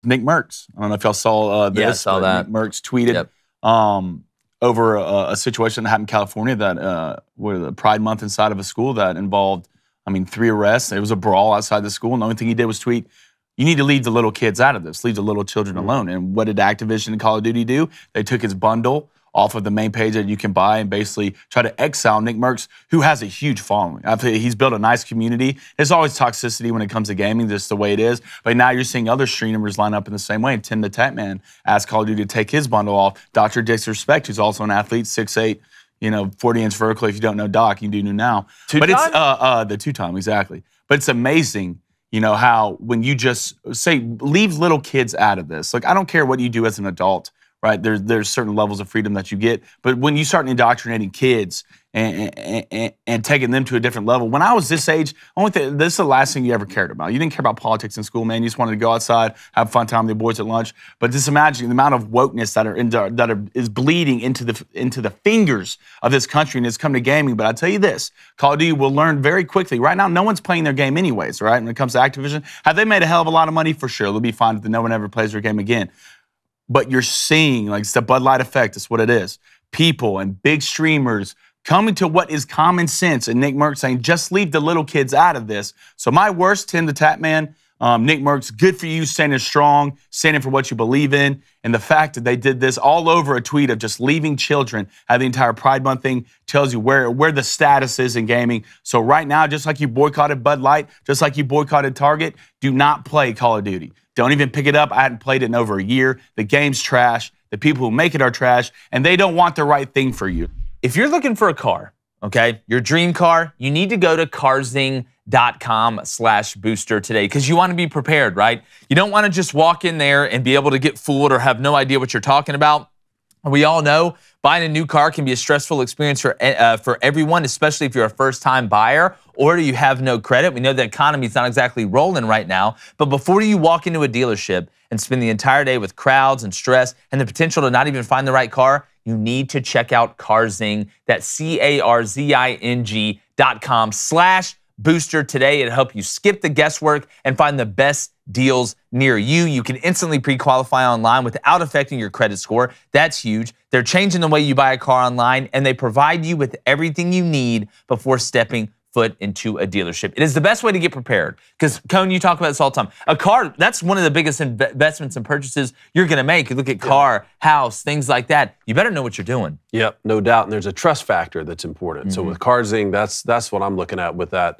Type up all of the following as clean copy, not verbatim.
Nickmercs. I don't know if y'all saw this. Yeah, I saw that. Nickmercs tweeted over a situation that happened in California that where the Pride Month inside of a school that involved, 3 arrests. It was a brawl outside the school, and the only thing he did was tweet, "You need to leave the little kids out of this. Leave the little children alone." And what did Activision and Call of Duty do? They took his bundle off of the main page that you can buy and basically try to exile Nickmercs, who has a huge following. He's built a nice community. There's always toxicity when it comes to gaming, just the way it is. But now you're seeing other streamers line up in the same way. And TimTheTatman asked Call of Duty to take his bundle off. Dr. Disrespect, who's also an athlete, 6'8", 40-inch vertical. If you don't know Doc, you do know now. But it's the two-time, exactly. But it's amazing, how when you just say, leave little kids out of this. Like, I don't care what you do as an adult, right? There's certain levels of freedom that you get. But when you start indoctrinating kids and taking them to a different level, when I was this age, this is the last thing you ever cared about. You didn't care about politics in school, man. You just wanted to go outside, have fun time with the boys at lunch. But just imagine the amount of wokeness that is bleeding into the fingers of this country, and it's come to gaming. But I tell you this, Call of Duty will learn very quickly. Right now, no one's playing their game anyways, right? When it comes to Activision, have they made a hell of a lot of money? For sure. They'll be fine if no one ever plays their game again. But you're seeing, like, it's the Bud Light effect. That's what it is. People and big streamers coming to what is common sense. And Nickmercs saying, just leave the little kids out of this. So my worst, TimTheTatman, Nickmercs, good for you, standing strong, standing for what you believe in. And the fact that they did this all over a tweet of just leaving children, how the entire Pride Month thing tells you where the status is in gaming. So right now, just like you boycotted Bud Light, just like you boycotted Target, do not play Call of Duty. Don't even pick it up. I hadn't played it in over a year. The game's trash. The people who make it are trash, and they don't want the right thing for you. If you're looking for a car, okay, your dream car, you need to go to carzing.com/booster today because you want to be prepared, right? You don't want to just walk in there and be able to get fooled or have no idea what you're talking about. We all know buying a new car can be a stressful experience for everyone, especially if you're a first-time buyer or you have no credit. We know the economy's not exactly rolling right now, but before you walk into a dealership and spend the entire day with crowds and stress and the potential to not even find the right car, you need to check out Carzing. That's carzing.com/booster today. It'll help you skip the guesswork and find the best deals near you. You can instantly pre-qualify online without affecting your credit score. That's huge. They're changing the way you buy a car online, and they provide you with everything you need before stepping foot into a dealership. It is the best way to get prepared because, Cone, you talk about this all the time. A car, that's one of the biggest investments and purchases you're going to make. You look at car, house, things like that. You better know what you're doing. Yep, no doubt. And there's a trust factor that's important. So with Carzing, that's what I'm looking at with that.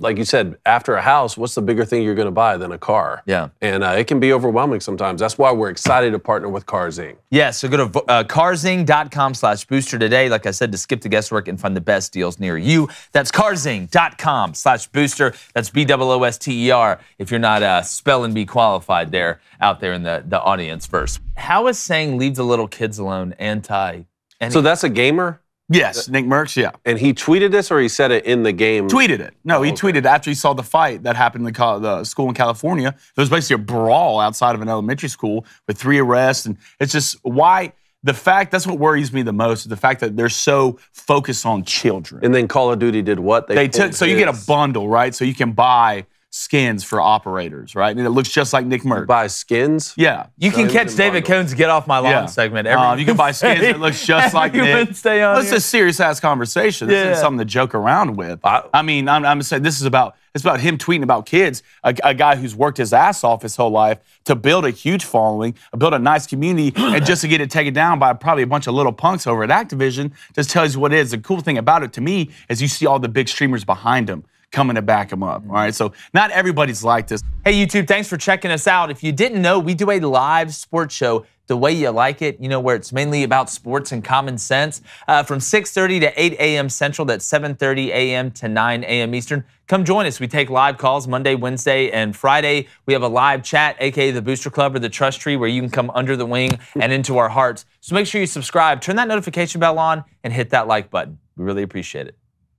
Like you said, after a house, what's the bigger thing you're going to buy than a car? Yeah. And it can be overwhelming sometimes. That's why we're excited to partner with Carzing. Yeah, so go to carzing.com/booster today, like I said, to skip the guesswork and find the best deals near you. That's carzing.com/booster. That's BOOSTER if you're not spelling bee qualified there out there in the audience first. How is saying leave the little kids alone anti? So that's a gamer? Yes, Nickmercs, yeah. And he tweeted this or he said it in the game? Tweeted it. No, he tweeted after he saw the fight that happened in the school in California. There was basically a brawl outside of an elementary school with 3 arrests. And it's just why that's what worries me the most, is the fact that they're so focused on children. And then Call of Duty did what? They took, so you get a bundle, right? So you can buy skins for operators, right? And it looks just like Nickmercs. Buy skins? Yeah. You can catch David Cohn's Get Off My Lawn segment. You can buy skins that looks just like Nick. It's a serious-ass conversation. This isn't something to joke around with. I'm saying it's about him tweeting about kids, a guy who's worked his ass off his whole life to build a huge following, build a nice community, and just to get it taken down by probably a bunch of little punks over at Activision just tells you what it is. The cool thing about it to me is you see all the big streamers behind him coming to back him up, all right? So not everybody's like this. Hey, YouTube, thanks for checking us out. If you didn't know, we do a live sports show the way you like it, where it's mainly about sports and common sense from 6:30 to 8 a.m. Central. That's 7:30 a.m. to 9 a.m. Eastern. Come join us. We take live calls Monday, Wednesday, and Friday. We have a live chat, aka the Booster Club or the Trust Tree, where you can come under the wing and into our hearts. So make sure you subscribe, turn that notification bell on, and hit that like button. We really appreciate it.